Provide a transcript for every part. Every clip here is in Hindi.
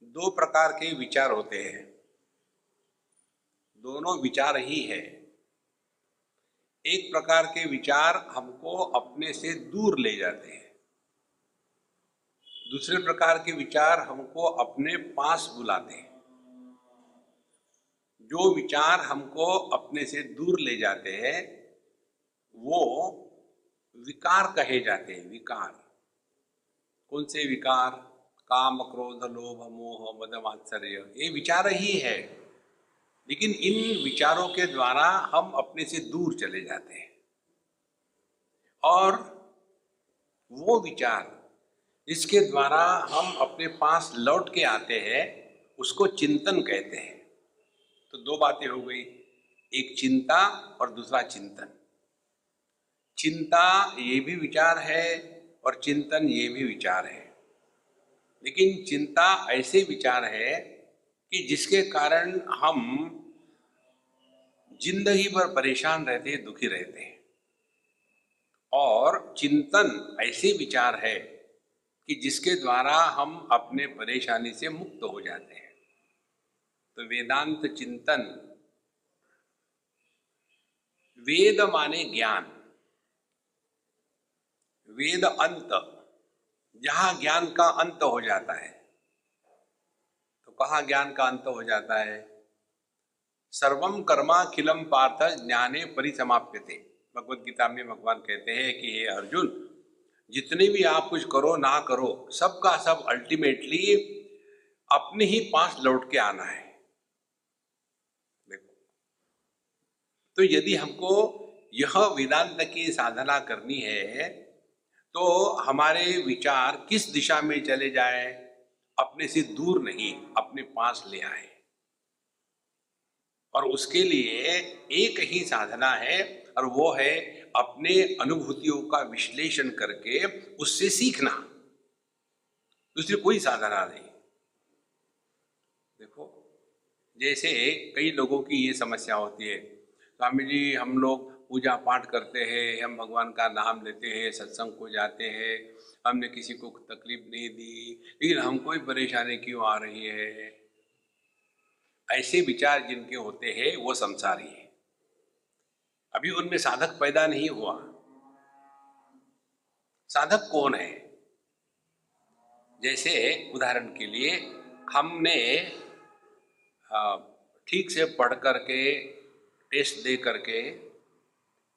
दो प्रकार के विचार होते हैं, दोनों विचार ही है। एक प्रकार के विचार हमको अपने से दूर ले जाते हैं, दूसरे प्रकार के विचार हमको अपने पास बुलाते हैं। जो विचार हमको अपने से दूर ले जाते हैं वो विकार कहे जाते हैं। विकार कौन से विकार? काम, क्रोध, लोभ, मोह, मद, मात्सर्य, ये विचार ही है। लेकिन इन विचारों के द्वारा हम अपने से दूर चले जाते हैं और वो विचार जिसके द्वारा हम अपने पास लौट के आते हैं उसको चिंतन कहते हैं। तो दो बातें हो गई, एक चिंता और दूसरा चिंतन। चिंता ये भी विचार है और चिंतन ये भी विचार है, लेकिन चिंता ऐसे विचार है कि जिसके कारण हम जिंदगी भर परेशान रहते हैं, दुखी रहते हैं। और चिंतन ऐसे विचार है कि जिसके द्वारा हम अपने परेशानी से मुक्त हो जाते हैं। तो वेदांत चिंतन, वेद माने ज्ञान, वेद अंत, जहां ज्ञान का अंत हो जाता है। तो कहाँ ज्ञान का अंत हो जाता है? सर्वम कर्माखिलम पार्थ ज्ञाने परिसमाप्यते। भगवत गीता में भगवान कहते हैं कि हे अर्जुन, जितने भी आप कुछ करो ना करो, सबका सब अल्टीमेटली अपने ही पास लौट के आना है। देखो, तो यदि हमको यह वेदांत की साधना करनी है तो हमारे विचार किस दिशा में चले जाए? अपने से दूर नहीं, अपने पास ले आए। और उसके लिए एक ही साधना है और वो है अपने अनुभूतियों का विश्लेषण करके उससे सीखना। दूसरी कोई साधना नहीं। देखो, जैसे कई लोगों की ये समस्या होती है, स्वामी जी हम लोग पूजा पाठ करते हैं, हम भगवान का नाम लेते हैं, सत्संग को जाते हैं, हमने किसी को तकलीफ नहीं दी, लेकिन हमको ही परेशानी क्यों आ रही है? ऐसे विचार जिनके होते हैं वो संसारी है, अभी उनमें साधक पैदा नहीं हुआ। साधक कौन है? जैसे उदाहरण के लिए हमने ठीक से पढ़ करके टेस्ट दे करके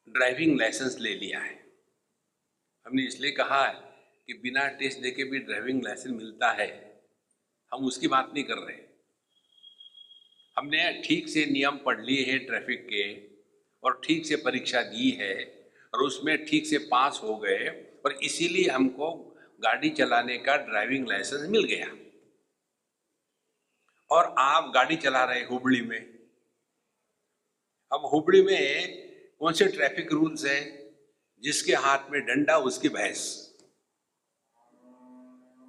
ड्राइविंग लाइसेंस ले लिया है। हमने इसलिए कहा है कि बिना टेस्ट दे के भी ड्राइविंग लाइसेंस मिलता है, हम उसकी बात नहीं कर रहे। हमने ठीक से नियम पढ़ लिए हैं ट्रैफिक के और ठीक से परीक्षा दी है और उसमें ठीक से पास हो गए और इसीलिए हमको गाड़ी चलाने का ड्राइविंग लाइसेंस मिल गया। और आप गाड़ी चला रहे हुबली में। अब हुबली में कौन से ट्रैफिक रूल्स हैं? जिसके हाथ में डंडा उसकी भैंस।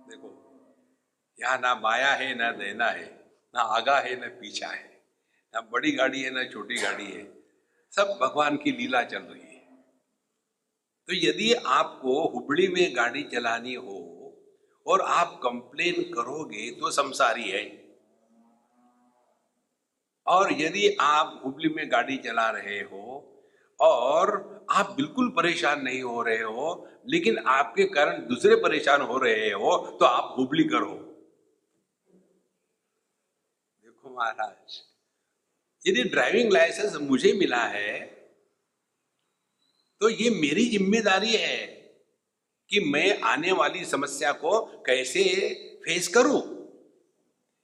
देखो, यहाँ ना बाया है ना देना है, ना आगा है ना पीछा है, ना बड़ी गाड़ी है ना छोटी गाड़ी है, सब भगवान की लीला चल रही है। तो यदि आपको हुबली में गाड़ी चलानी हो और आप कंप्लेन करोगे तो संसारी है। और यदि आप हुबली में गाड़ी चला रहे हो और आप बिल्कुल परेशान नहीं हो रहे हो लेकिन आपके कारण दूसरे परेशान हो रहे हो तो आप हुबली करो। देखो महाराज, यदि ड्राइविंग लाइसेंस मुझे मिला है तो ये मेरी जिम्मेदारी है कि मैं आने वाली समस्या को कैसे फेस करूं।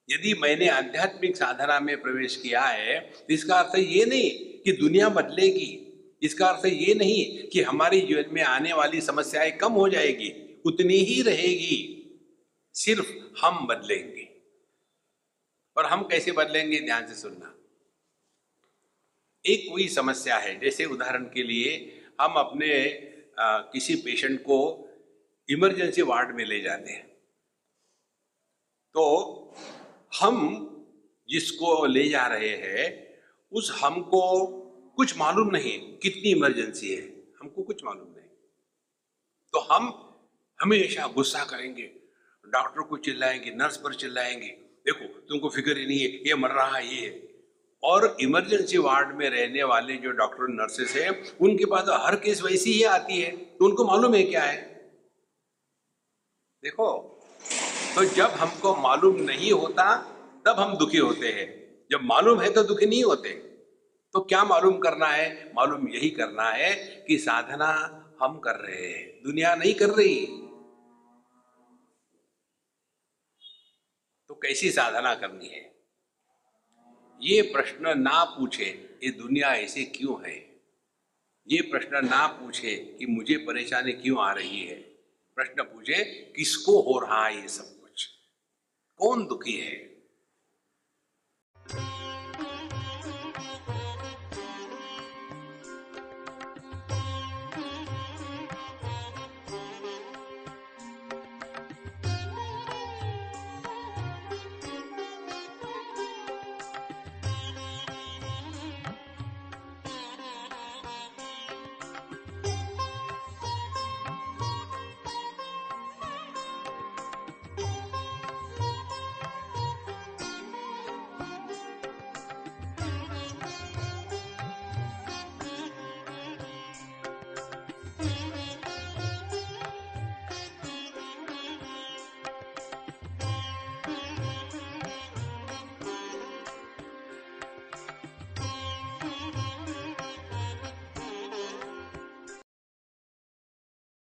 यदि मैंने आध्यात्मिक साधना में प्रवेश किया है तो इसका अर्थ ये नहीं कि दुनिया बदलेगी, इसका अर्थ ये नहीं कि हमारे जीवन में आने वाली समस्याएं कम हो जाएगी, उतनी ही रहेगी, सिर्फ हम बदलेंगे। और हम कैसे बदलेंगे? ध्यान से सुनना। एक कोई समस्या है, जैसे उदाहरण के लिए हम अपने किसी पेशेंट को इमरजेंसी वार्ड में ले जाते हैं, तो हम जिसको ले जा रहे हैं उस हमको कुछ मालूम नहीं कितनी इमरजेंसी है, हमको कुछ मालूम नहीं, तो हम हमेशा गुस्सा करेंगे, डॉक्टर को चिल्लाएंगे, नर्स पर चिल्लाएंगे, तुमको फिक्र ही नहीं है, ये मर रहा है ये। और इमरजेंसी वार्ड में रहने वाले जो डॉक्टर नर्सेस हैं, उनके पास हर केस वैसी ही आती है, तो उनको मालूम है क्या है। देखो, तो जब हमको मालूम नहीं होता तब हम दुखी होते हैं, जब मालूम है तो दुखी नहीं होते। तो क्या मालूम करना है? मालूम यही करना है कि साधना हम कर रहे हैं, दुनिया नहीं कर रही। तो कैसी साधना करनी है? ये प्रश्न ना पूछे ये दुनिया ऐसे क्यों है, ये प्रश्न ना पूछे कि मुझे परेशानी क्यों आ रही है, प्रश्न पूछे किसको हो रहा है ये सब कुछ, कौन दुखी है।